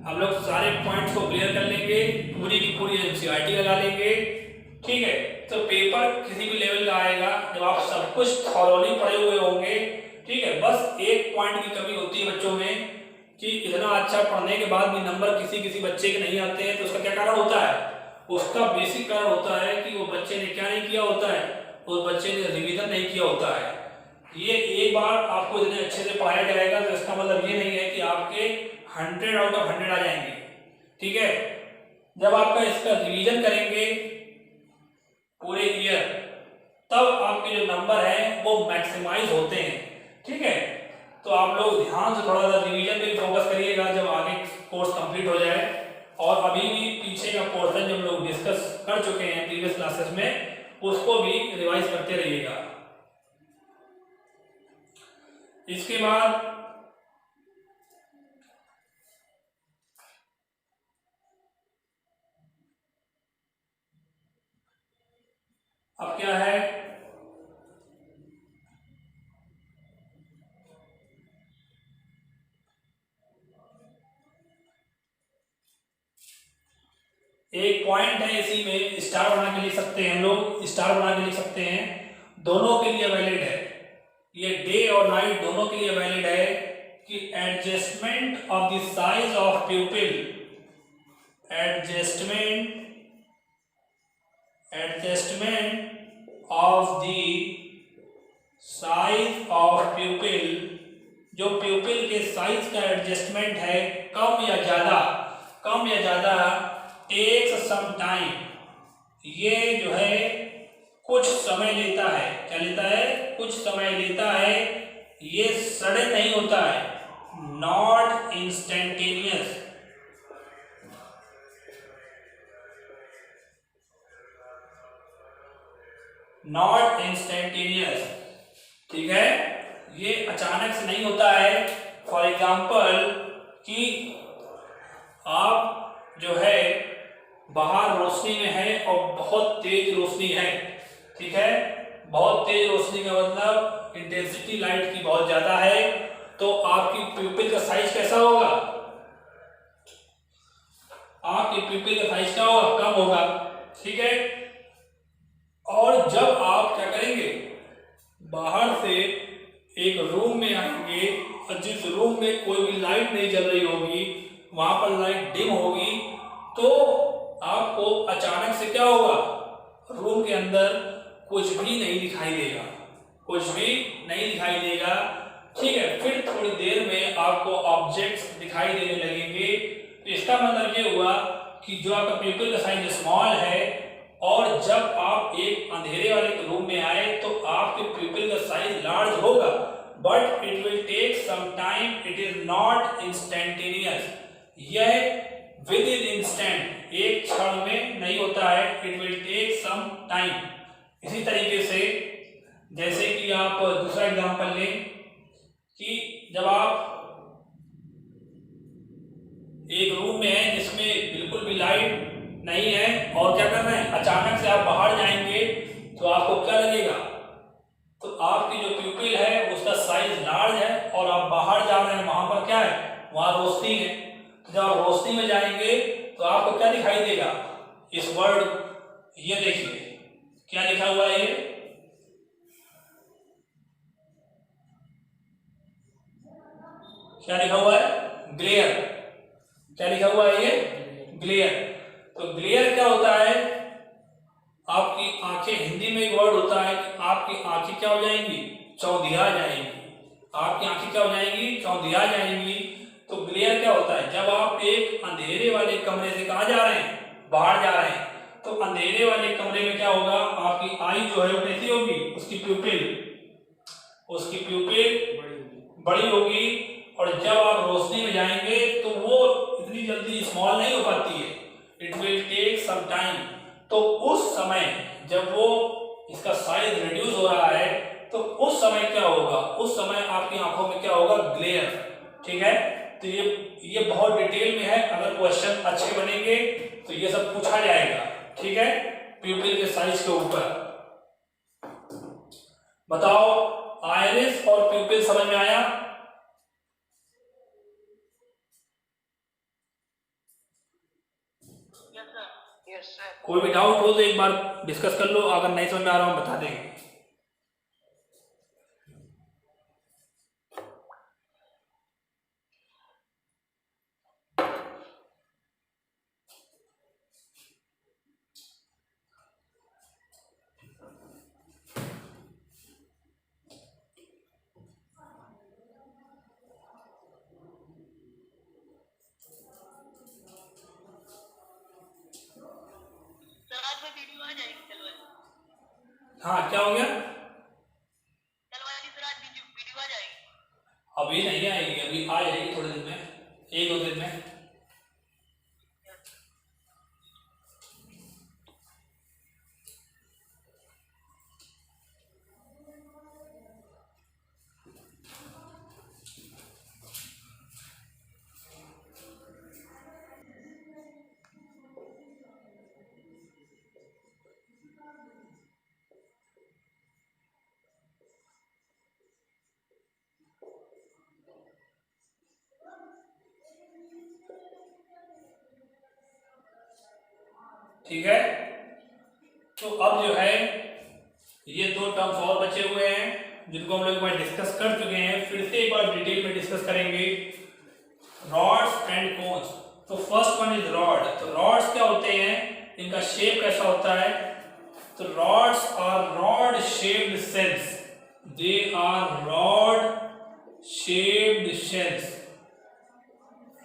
हम लोग सारे पॉइंट्स को क्लियर कर लेंगे, पूरी की पूरी एनसीईआरटी लगा लेंगे। ठीक है, तो पेपर किसी भी लेवल का आएगा जब आप सब कुछ थॉरोली पढ़े हुए होंगे। ठीक है, बस एक पॉइंट की कमी होती है बच्चों में कि इतना अच्छा पढ़ने के बाद भी नंबर किसी किसी बच्चे के नहीं आते हैं, तो उसका क्या कारण होता है? उसका बेसिक कारण होता है कि वो बच्चे ने क्या नहीं किया होता है, उस बच्चे ने रिवीजन नहीं किया होता है। ये एक बार आपको इतने अच्छे से पढ़ाया जाएगा तो इसका मतलब ये नहीं है कि आपके 100 आउट ऑफ 100 आ जाएंगे। ठीक है, जब आपका इसका रिवीजन करेंगे पूरे ईयर, तब आपके जो नंबर है वो मैक्सिमाइज होते हैं। ठीक है, तो आप लोग ध्यान से थोड़ा सा रिवीजन पे फोकस करिएगा जब आगे कोर्स कंप्लीट हो जाए, और अभी भी पीछे का पोर्शन जो हम लोग डिस्कस कर चुके हैं प्रीवियस क्लासेस में, उसको भी रिवाइज करते रहिएगा। इसके बाद अब क्या है, एक पॉइंट है, इसी में स्टार बना के लिख सकते हैं हम लोग, स्टार बना के लिख सकते हैं, दोनों के लिए वैलिड है, ये डे और नाइट दोनों के लिए वैलिड है कि adjustment of the size of प्यूपिल, adjustment of the size of प्यूपिल, जो प्यूपिल के साइज का एडजस्टमेंट है, कम या ज्यादा टेक्स सम टाइम, ये जो है कुछ समय लेता है। क्या लेता है? कुछ समय लेता है, ये सडन नहीं होता है, नॉट इंस्टेंटेनियस। नॉट इंस्टेंटेनियस, ठीक है, ये अचानक से नहीं होता है। फॉर एग्जाम्पल कि आप जो है बाहर रोशनी में है और बहुत तेज रोशनी है, ठीक है, बहुत तेज रोशनी का मतलब इंटेंसिटी लाइट की बहुत ज्यादा है, तो आपकी प्यूपिल का साइज कैसा होगा? आपकी प्यूपिल का साइज क्या होगा? कम होगा। ठीक है, और जब आप क्या करेंगे, बाहर से एक रूम में आएंगे और जिस रूम में कोई भी लाइट नहीं जल रही होगी, वहां पर लाइट डिम होगी, तो आपको अचानक से क्या होगा, रूम के अंदर कुछ भी नहीं दिखाई देगा, कुछ भी नहीं दिखाई देगा। ठीक है, फिर थोड़ी देर में आपको ऑब्जेक्ट्स दिखाई देने लगेंगे। तो इसका मतलब ये हुआ कि जो आपका प्यूपिल का साइज स्मॉल है, और जब आप एक अंधेरे वाले रूम में आए तो आपके प्यूपिल का साइज लार्ज होगा, but it will take some time, it is not instantaneous. यह विद इन इंस्टेंट, एक क्षण में नहीं होता है, it will take some time. इसी तरीके से जैसे कि आप दूसरा एग्जांपल लें कि जब आप एक रूम में हैं जिसमें बिल्कुल भी लाइट नहीं है और क्या कर रहे हैं, अचानक से आप बाहर जाएंगे तो आपको क्या लगेगा, तो आपकी जो प्यूपिल है उसका साइज लार्ज है और आप बाहर जा रहे हैं, वहां पर क्या है, वहां रोशनी है। तो जब आप रोशनी में जाएंगे तो आपको क्या दिखाई देगा, इस वर्ड, ये देखिए क्या लिखा हुआ है, ये क्या लिखा हुआ है, ग्लेयर। क्या लिखा हुआ है, ये ग्लेयर। तो ग्लेयर क्या होता है, आपकी आंखें, हिंदी में एक वर्ड होता है कि आपकी आंखें क्या हो जाएंगी, चौंधिया जाएंगी। आपकी आंखें क्या हो जाएंगी, चौंधिया जाएंगी। तो ग्लेयर क्या होता है, जब आप एक अंधेरे वाले कमरे से कहाँ जा रहे हैं, बाहर जा रहे हैं, तो अंधेरे वाले कमरे में क्या होगा, आपकी आई जो है वो कैसी होगी, उसकी प्यूपिल बड़ी होगी, और जब आप रोशनी में जाएंगे तो वो इतनी जल्दी स्मॉल नहीं हो पाती है, it will take some time. तो उस समय जब वो इसका साइज रिड्यूस हो रहा है तो उस समय क्या होगा, उस समय आपकी आंखों में क्या होगा, ग्लेयर। ठीक है, तो ये बहुत डिटेल में है, अगर क्वेश्चन अच्छे बनेंगे तो ये सब पूछा जाएगा। ठीक है, प्यूपिल के साइज के ऊपर। बताओ, आइरिस और प्यूपिल समझ में आया? Yes sir. कोई भी डाउट हो तो एक बार डिस्कस कर लो, अगर नहीं समझ में आ रहा हूं बता देंगे। हाँ, क्या हो गया? अभी नहीं आएगी, अभी आ जाएगी थोड़े दिन में, एक दो दिन में। ठीक है, तो अब जो है ये दो टर्म्स और बचे हुए हैं जिनको हम लोग एक बार डिस्कस कर चुके हैं, फिर से एक बार डिटेल में डिस्कस करेंगे। Rods and cones. तो फर्स्ट वन इज रॉड। तो रॉड्स क्या होते हैं, इनका शेप कैसा होता है? तो rods are rod shaped cells, they are rod shaped cells.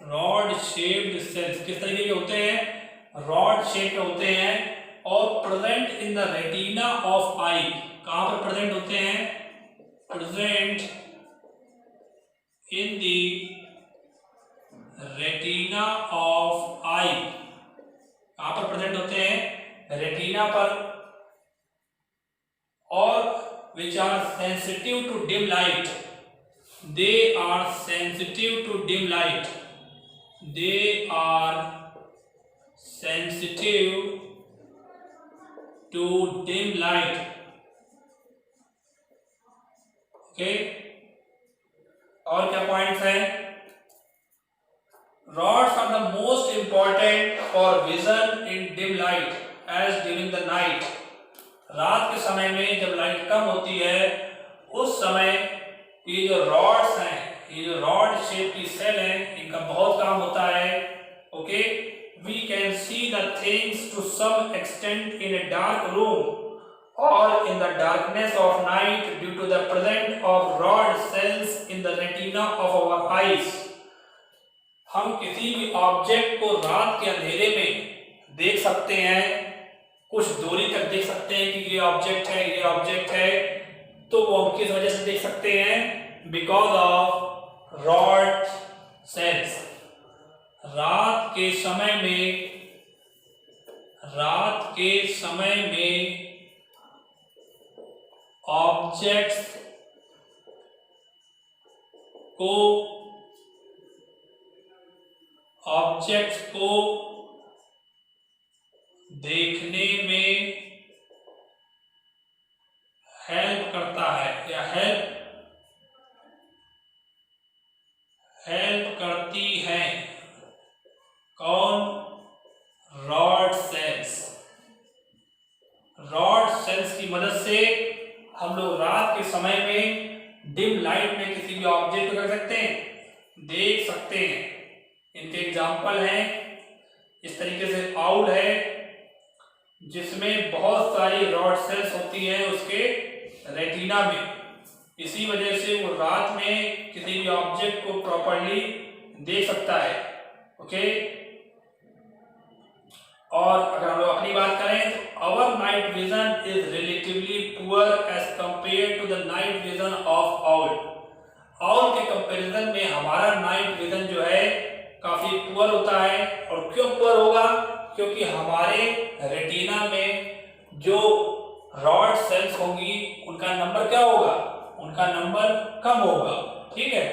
Rod shaped cells किस तरीके के होते हैं? रॉड शेप के होते हैं और present in the retina of eye. कहां पर प्रेजेंट होते हैं? Present in the retina of eye. कहां पर प्रेजेंट होते हैं? रेटिना पर। और which are sensitive to dim light, they are sensitive to dim light, they are sensitive to dim light. Okay, और क्या पॉइंट्स हैं? Rods are the most important for vision in dim light as during the night. रात के समय में जब light कम होती है उस समय ये जो रॉड्स हैं, ये जो रॉड शेप की सेल है, इनका बहुत काम होता है। Okay, we can see the things to some extent in a dark room or in the darkness of night due to the presence of rod cells in the retina of our eyes. हम किसी भी object को रात के अंधेरे में देख सकते हैं, कुछ दूरी तक देख सकते हैं कि ये ऑब्जेक्ट है, ये ऑब्जेक्ट है। तो वो हम किस वजह से देख सकते हैं? Because of rod sales. रात के समय में ऑब्जेक्ट्स को देखने में हेल्प करता है या हेल्प करती है। कौन? Rod sales. रॉड सेल्स की मदद से हम लोग रात के समय में डिम लाइट में किसी भी ऑब्जेक्ट को कर सकते हैं, देख सकते हैं। इनके एग्जाम्पल हैं, इस तरीके से आउल है जिसमें बहुत सारी रॉड सेल्स होती हैं उसके रेटिना में। इसी वजह से वो रात में किसी भी ऑब्जेक्ट को प्रॉपर्ली देख सकता है। ओके, और अगर हम लोग अपनी बात करें तो our night vision is relatively poor as compared to the night vision of owl. Owl के कंपैरिजन में हमारा नाइट विजन जो है काफी पुअर होता है। और क्यों पुअर होगा? क्योंकि हमारे रेटिना में जो रॉड सेल्स होंगी उनका नंबर क्या होगा? उनका नंबर कम होगा। ठीक है,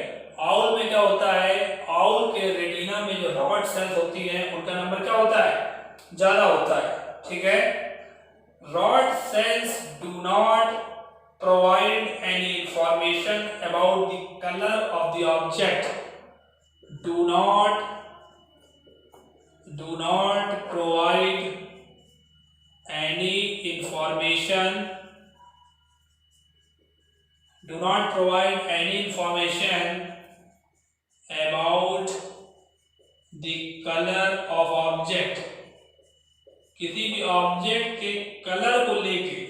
आउल में क्या होता है? आउल के रेटिना में जो रॉड सेल्स होती हैं उनका नंबर क्या होता है? ज्यादा होता है। ठीक है, rod sales do not provide any information about the color of the object. Do not provide any information. Do not provide any information about the color of object. किसी भी ऑब्जेक्ट के कलर को लेके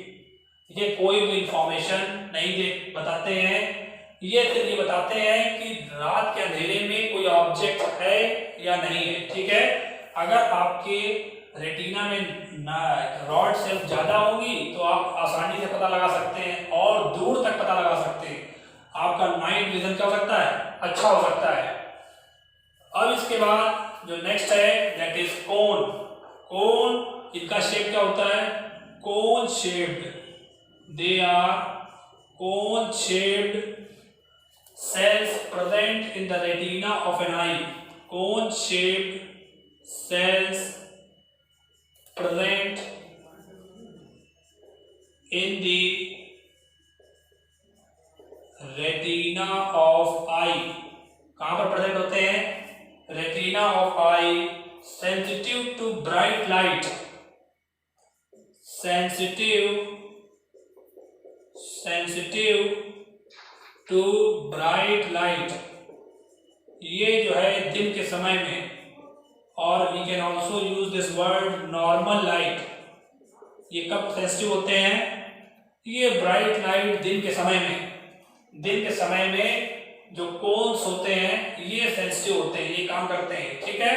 ये कोई भी इंफॉर्मेशन नहीं बताते हैं। ये सिर्फ ये बताते हैं कि रात के अंधेरे में कोई ऑब्जेक्ट है या नहीं है। ठीक है, अगर आपके रेटिना में रॉड सेल्स ज्यादा होगी तो आप आसानी से पता लगा सकते हैं और दूर तक पता लगा सकते हैं। आपका नाइट विजन क्या हो सकता है? अच्छा हो सकता है। अब इसके बाद जो नेक्स्ट है दैट इज कोन। कोन, इनका शेप क्या होता है? कोन shaped. They are cone-shaped cells present in the retina of an eye. Cone-shaped cells present in the retina of eye. कहाँ पर प्रेजेंट होते हैं? Retina of eye. Sensitive to bright light. Sensitive to bright light. ये जो है दिन के समय में, और we can also use this word normal light. ये कब सेंसिटिव होते हैं? ये ब्राइट लाइट दिन के समय में। दिन के समय में जो कोन्स होते हैं ये सेंसिटिव होते हैं, ये काम करते हैं। ठीक है,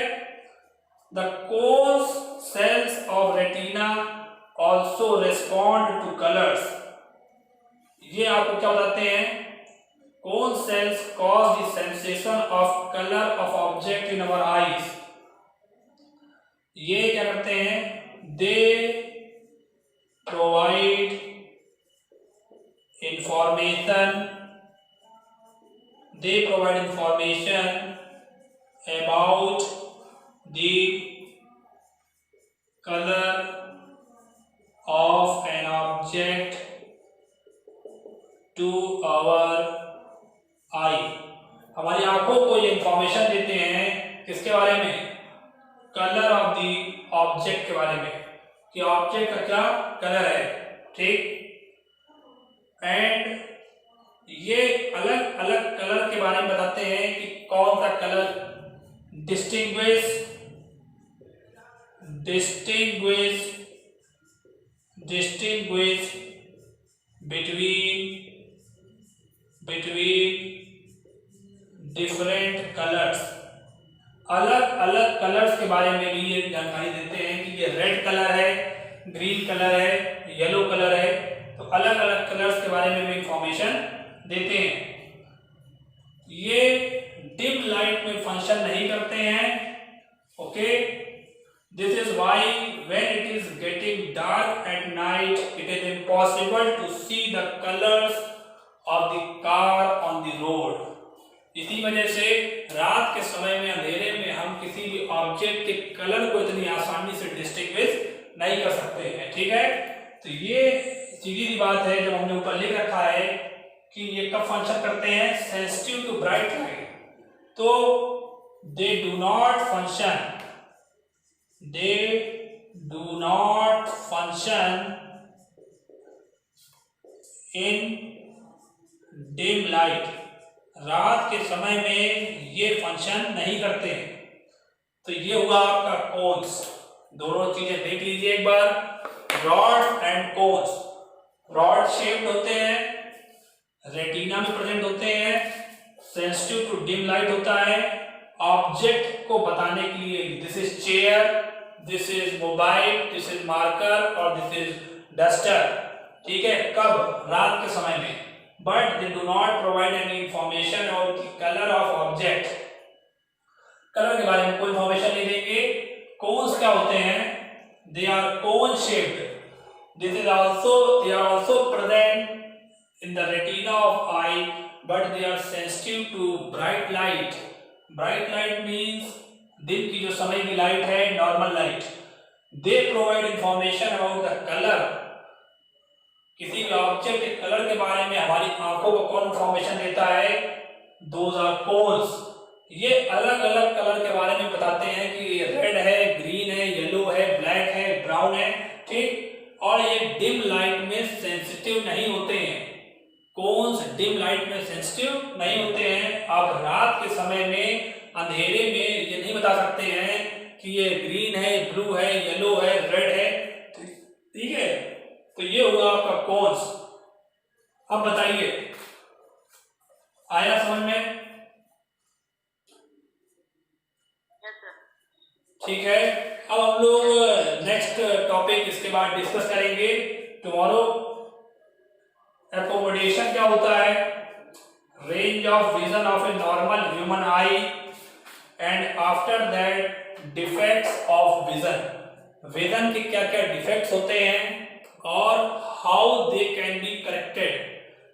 the cones cells of retina also respond to colours. ये आपको क्या बताते हैं? Cone cells cause the sensation of colour of object in our eyes. ये क्या करते हैं? They provide information about the color of an object to our eye। हमारी आंखों को ये इंफॉर्मेशन देते हैं किसके बारे में? कलर ऑफ द ऑब्जेक्ट के बारे में, कि ऑब्जेक्ट का क्या कलर है। ठीक, एंड ये अलग अलग कलर के बारे में बताते हैं कि कौन सा colour distinguish between different colours. अलग अलग कलर्स के बारे में भी ये जानकारी देते हैं कि ये रेड कलर है, ग्रीन कलर है, येलो कलर है। तो अलग अलग कलर्स के बारे में भी इंफॉर्मेशन देते हैं। ये डिम लाइट में फंक्शन नहीं करते हैं। Okay, this is why when it is getting dark at night it is impossible to see the colours of the car on the road. इसी वजह से रात के समय में अंधेरे में हम किसी भी ऑब्जेक्ट के कलर को इतनी आसानी से डिस्टिंग्विश नहीं कर सकते हैं। ठीक है, तो ये सीधी सी बात है। जब हमने ऊपर लिख रखा है कि ये कब फंक्शन करते हैं? Sensitive to bright light. तो they do not function in dim light. रात के समय में ये फंक्शन नहीं करते हैं। तो ये हुआ आपका कोन्स। दोनों चीजें देख लीजिए एक बार, rod and cones. Rod shaped होते हैं, रेटिना में प्रेजेंट होते हैं, सेंसिटिव टू डिम लाइट होता है, ऑब्जेक्ट को बताने के लिए, this is chair, this is mobile, this is marker और दिस इज डस्टर, ठीक है, कब? रात के समय में। But they do not provide any information about the colour of object, colour के बारे में कोई इंफॉर्मेशन नहीं देंगे। कोन्स क्या होते हैं? They are cone shaped, this is also, they are also present in the retina of eye, but they are sensitive to bright light. Bright light means दिन की जो समय की लाइट है, normal light. They provide information about the color, किसी भी object के colour के बारे में हमारी आंखों को कौन इंफॉर्मेशन देता है? Those are cones। ये अलग अलग कलर के बारे में बताते हैं कि ये रेड है, ग्रीन है, येलो है, ब्लैक है, ब्राउन है, ठीक। और ये डिम लाइट में सेंसिटिव नहीं होते हैं। कोन्स डिम लाइट में सेंसिटिव नहीं होते हैं। आप रात के समय में अंधेरे में ये नहीं बता सकते हैं कि ये ग्रीन है, ब्लू है, येलो है, रेड है, ठीक है। तो ये हुआ आपका कोन्स। अब बताइए, आया समझ में? ठीक है। अब हम लोग नेक्स्ट टॉपिक इसके बाद डिस्कस करेंगे टुमारो। एकोमोडेशन क्या होता है? Range of vision of a normal human I and after that defects of vision. Vision के क्या क्या डिफेक्ट्स होते हैं और how they can be corrected,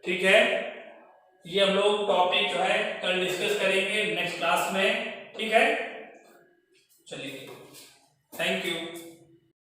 ठीक है। ये हम लोग टॉपिक जो है कल डिस्कस करेंगे नेक्स्ट क्लास में, ठीक है। चलिए, थैंक यू।